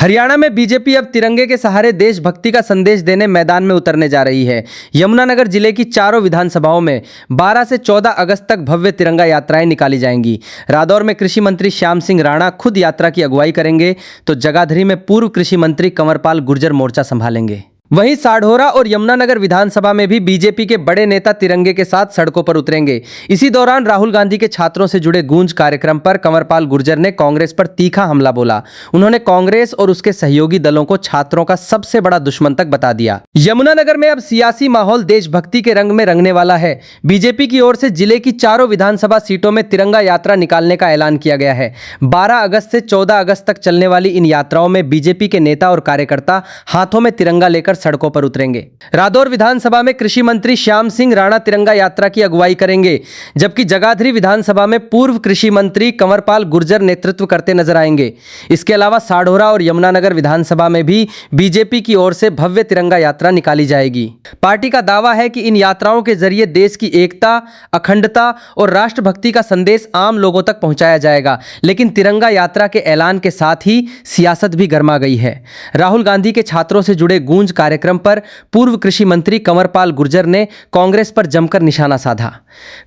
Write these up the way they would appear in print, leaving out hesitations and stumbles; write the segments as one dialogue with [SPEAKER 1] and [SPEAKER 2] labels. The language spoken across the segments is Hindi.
[SPEAKER 1] हरियाणा में बीजेपी अब तिरंगे के सहारे देशभक्ति का संदेश देने मैदान में उतरने जा रही है। यमुनानगर जिले की चारों विधानसभाओं में 12 से 14 अगस्त तक भव्य तिरंगा यात्राएं निकाली जाएंगी। रादौर में कृषि मंत्री श्याम सिंह राणा खुद यात्रा की अगुवाई करेंगे, तो जगाधरी में पूर्व कृषि मंत्री कंवरपाल गुर्जर मोर्चा संभालेंगे। वहीं साढौरा और यमुनानगर विधानसभा में भी बीजेपी के बड़े नेता तिरंगे के साथ सड़कों पर उतरेंगे। इसी दौरान राहुल गांधी के छात्रों से जुड़े गूंज कार्यक्रम पर कंवरपाल गुर्जर ने कांग्रेस पर तीखा हमला बोला। उन्होंने कांग्रेस और उसके सहयोगी दलों को छात्रों का सबसे बड़ा दुश्मन तक बता दिया। यमुनानगर में अब सियासी माहौल देशभक्ति के रंग में रंगने वाला है। बीजेपी की ओर से जिले की चारों विधानसभा सीटों में तिरंगा यात्रा निकालने का ऐलान किया गया है। 12 अगस्त से 14 अगस्त तक चलने वाली इन यात्राओं में बीजेपी के नेता और कार्यकर्ता हाथों में तिरंगा लेकर सड़कों पर उतरेंगे। रादौर विधानसभा में कृषि मंत्री श्याम सिंह राणा तिरंगा यात्रा की अगुवाई करेंगे, जबकि जगाधरी विधानसभा में पूर्व कृषि मंत्री कंवरपाल गुर्जर नेतृत्व करते नजर आएंगे। इसके अलावा साढौरा और यमुनानगर विधानसभा में भी बीजेपी की ओर से भव्य तिरंगा यात्रा निकाली जाएगी। पार्टी का दावा है कि इन यात्राओं के जरिए देश की एकता, अखंडता और राष्ट्रभक्ति का संदेश आम लोगों तक पहुंचाया जाएगा। लेकिन तिरंगा यात्रा के ऐलान के साथ ही सियासत भी गर्मा गई है। राहुल गांधी के छात्रों से जुड़े गूंज कार्यक्रम पर पूर्व कृषि मंत्री कंवरपाल गुर्जर ने कांग्रेस पर जमकर निशाना साधा।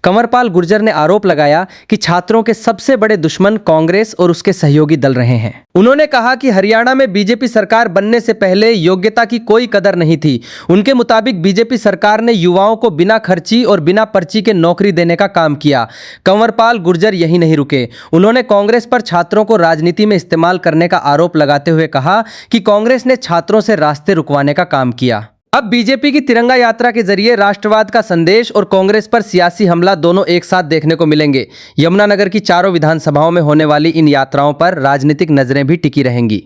[SPEAKER 1] कंवरपाल गुर्जर ने आरोप लगाया कि छात्रों के सबसे बड़े दुश्मन कांग्रेस और उसके सहयोगी दल रहे हैं। उन्होंने कहा कि हरियाणा में बीजेपी सरकार बनने से पहले योग्यता की कोई कदर नहीं थी। उनके मुताबिक बीजेपी सरकार ने युवाओं को बिना खर्ची और बिना पर्ची के नौकरी देने का काम किया। कंवरपाल गुर्जर यही नहीं रुके। उन्होंने कांग्रेस पर छात्रों को राजनीति में इस्तेमाल करने का आरोप लगाते हुए कहा कि कांग्रेस ने छात्रों से रास्ते रुकवाने का काम किया। अब बीजेपी की तिरंगा यात्रा के जरिए राष्ट्रवाद का संदेश और कांग्रेस पर सियासी हमला दोनों एक साथ देखने को मिलेंगे। यमुनानगर की चारों विधानसभाओं में होने वाली इन यात्राओं पर राजनीतिक नजरें भी टिकी रहेंगी।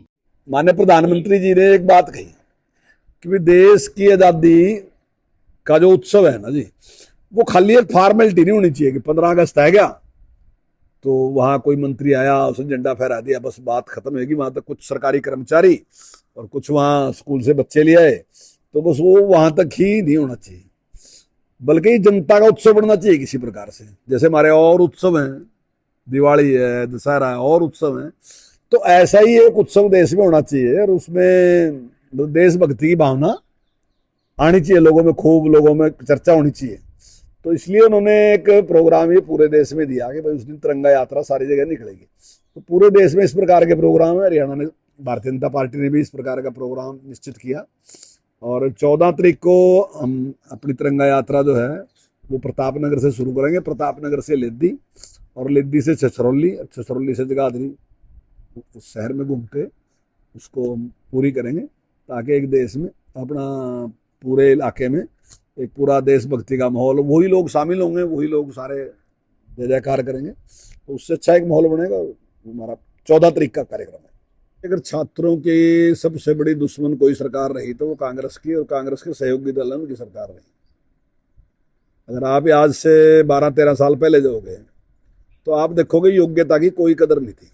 [SPEAKER 2] माननीय प्रधानमंत्री जी ने एक बात कही कि देश की आजादी का जो उत्सव है ना जी, वो खाली एक फॉर्मेलिटी नहीं होनी चाहिए कि 15 अगस्त है क्या तो वहां कोई मंत्री आया उसने झंडा फहरा दिया, बस बात खत्म होगी। वहां तक कुछ सरकारी कर्मचारी और कुछ वहां स्कूल से बच्चे ले आए, तो बस वो वहां तक ही नहीं होना चाहिए, बल्कि जनता का उत्सव बनना चाहिए किसी प्रकार से। जैसे हमारे और उत्सव हैं, दिवाली है, दशहरा है, और उत्सव हैं, तो ऐसा ही एक उत्सव देश में होना चाहिए और उसमें देशभक्ति की भावना आनी चाहिए लोगों में, खूब लोगों में चर्चा होनी चाहिए। तो इसलिए उन्होंने एक प्रोग्राम ये पूरे देश में दिया कि भाई उस दिन तिरंगा यात्रा सारी जगह निकलेगी। तो पूरे देश में इस प्रकार के प्रोग्राम है। हरियाणा ने, भारतीय जनता पार्टी ने भी इस प्रकार का प्रोग्राम निश्चित किया और 14 तारीख को हम अपनी तिरंगा यात्रा जो है वो प्रताप नगर से शुरू करेंगे। प्रताप नगर से लिद्दी और लिद्दी से छछरौली, छछरौली से जगाधरी शहर में घूमते उसको पूरी करेंगे, ताकि एक देश में अपना पूरे इलाके में एक पूरा देशभक्ति का माहौल, वही लोग शामिल होंगे, वही लोग सारे जय जयकार करेंगे, तो उससे अच्छा एक माहौल बनेगा। हमारा 14 तारीख का कार्यक्रम है। अगर छात्रों की सबसे बड़ी दुश्मन कोई सरकार रही तो वो कांग्रेस की और कांग्रेस के सहयोगी दल उनकी सरकार रही। अगर आप आज से 12-13 साल पहले जाओगे तो आप देखोगे योग्यता की कोई कदर नहीं थी।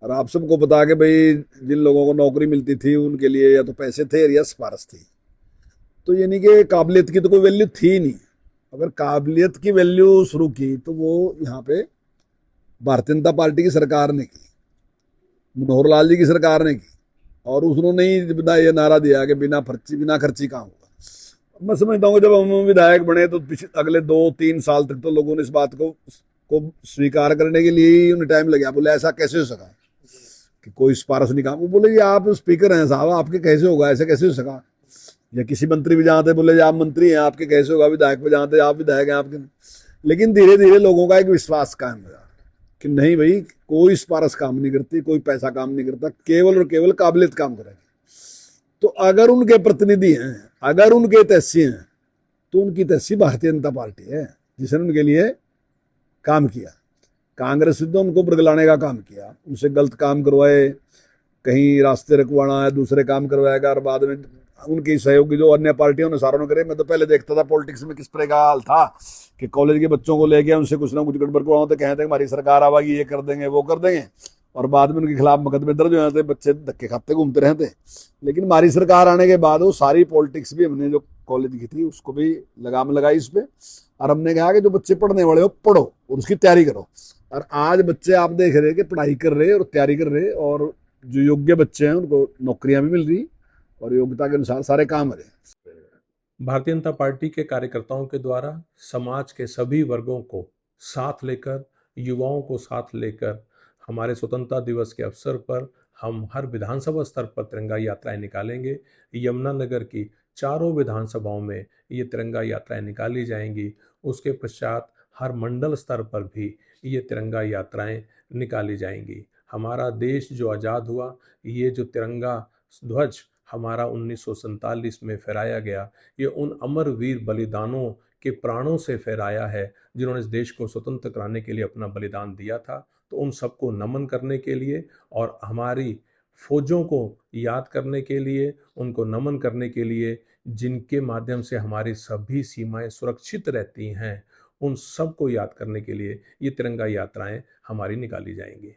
[SPEAKER 2] और आप सबको पता कि भाई जिन लोगों को नौकरी मिलती थी उनके लिए या तो पैसे थे या सिफारिश थी, तो यानी कि काबिलियत की तो कोई वैल्यू थी नहीं। अगर काबिलियत की वैल्यू शुरू की तो वो यहाँ पे भारतीय जनता पार्टी की सरकार ने की, मनोहर लाल जी की सरकार ने की, और उन्होंने ही ये नारा दिया कि बिना खर्ची काम होगा। मैं समझता हूँ जब हम विधायक बने तो अगले 2-3 साल तक तो लोगों ने इस बात को स्वीकार करने के लिए ही उन्हें टाइम लगा। बोले ऐसा कैसे हो सका कि कोई सिफारिश नहीं काम। वो बोले जी आप स्पीकर हैं साहब, आपके कैसे होगा, ऐसे कैसे हो सका। या किसी मंत्री भी जहाँ थे बोले आप मंत्री हैं, आपके कैसे होगा। विधायक पे जहाँ थे आप विधायक हैं आपके। लेकिन धीरे धीरे लोगों का एक विश्वास कायम हुआ कि नहीं भाई कोई सिफारिश काम नहीं करती, कोई पैसा काम नहीं करता, केवल और केवल काबिलियत काम करेगी। तो अगर उनके प्रतिनिधि हैं, अगर उनके तहसी हैं, तो उनकी तहसी भारतीय जनता पार्टी है जिसने उनके लिए काम किया। कांग्रेस ने तो उनको बरगलाने का काम किया, उनसे गलत काम करवाए, कहीं रास्ते रखवाना है, दूसरे काम करवाएगा, और बाद में उनकी सहयोगी जो अन्य पार्टियों ने सारों ने करे। मैं तो पहले देखता था पॉलिटिक्स में किस तरह का हाल था कि कॉलेज के बच्चों को लेके उनसे कुछ ना कुछ गड़बड़ करवाओ तो कहते हैं हमारी सरकार आवागी, ये कर देंगे वो कर देंगे, और बाद में उनके खिलाफ मुकदमे दर्ज हो जाते, बच्चे धक्के खाते घूमते रहते। लेकिन हमारी सरकार आने के बाद वो सारी पॉलिटिक्स भी हमने जो कॉलेज की थी उसको भी लगाम लगाई इस पर, और हमने कहा कि जो बच्चे पढ़ने वाले हो पढ़ो और उसकी तैयारी करो। और आज बच्चे आप देख रहे हैं कि पढ़ाई कर रहे और तैयारी कर रहे और जो योग्य बच्चे हैं उनको नौकरियां भी मिल रही और योग्यता के अनुसार सारे काम हो रहे हैं।
[SPEAKER 3] भारतीय जनता पार्टी के कार्यकर्ताओं के द्वारा समाज के सभी वर्गों को साथ लेकर, युवाओं को साथ लेकर हमारे स्वतंत्रता दिवस के अवसर पर हम हर विधानसभा स्तर पर तिरंगा यात्राएं निकालेंगे। यमुनानगर की चारों विधानसभाओं में ये तिरंगा यात्राएं निकाली जाएंगी। उसके पश्चात हर मंडल स्तर पर भी ये तिरंगा यात्राएं निकाली जाएंगी। हमारा देश जो आज़ाद हुआ, ये जो तिरंगा ध्वज हमारा 1947 में फहराया गया, ये उन अमर वीर बलिदानों के प्राणों से फहराया है जिन्होंने इस देश को स्वतंत्र कराने के लिए अपना बलिदान दिया था। तो उन सबको नमन करने के लिए और हमारी फौजों को याद करने के लिए, उनको नमन करने के लिए, जिनके माध्यम से हमारी सभी सीमाएं सुरक्षित रहती हैं, उन सबको याद करने के लिए ये तिरंगा यात्राएं हमारी निकाली जाएंगी।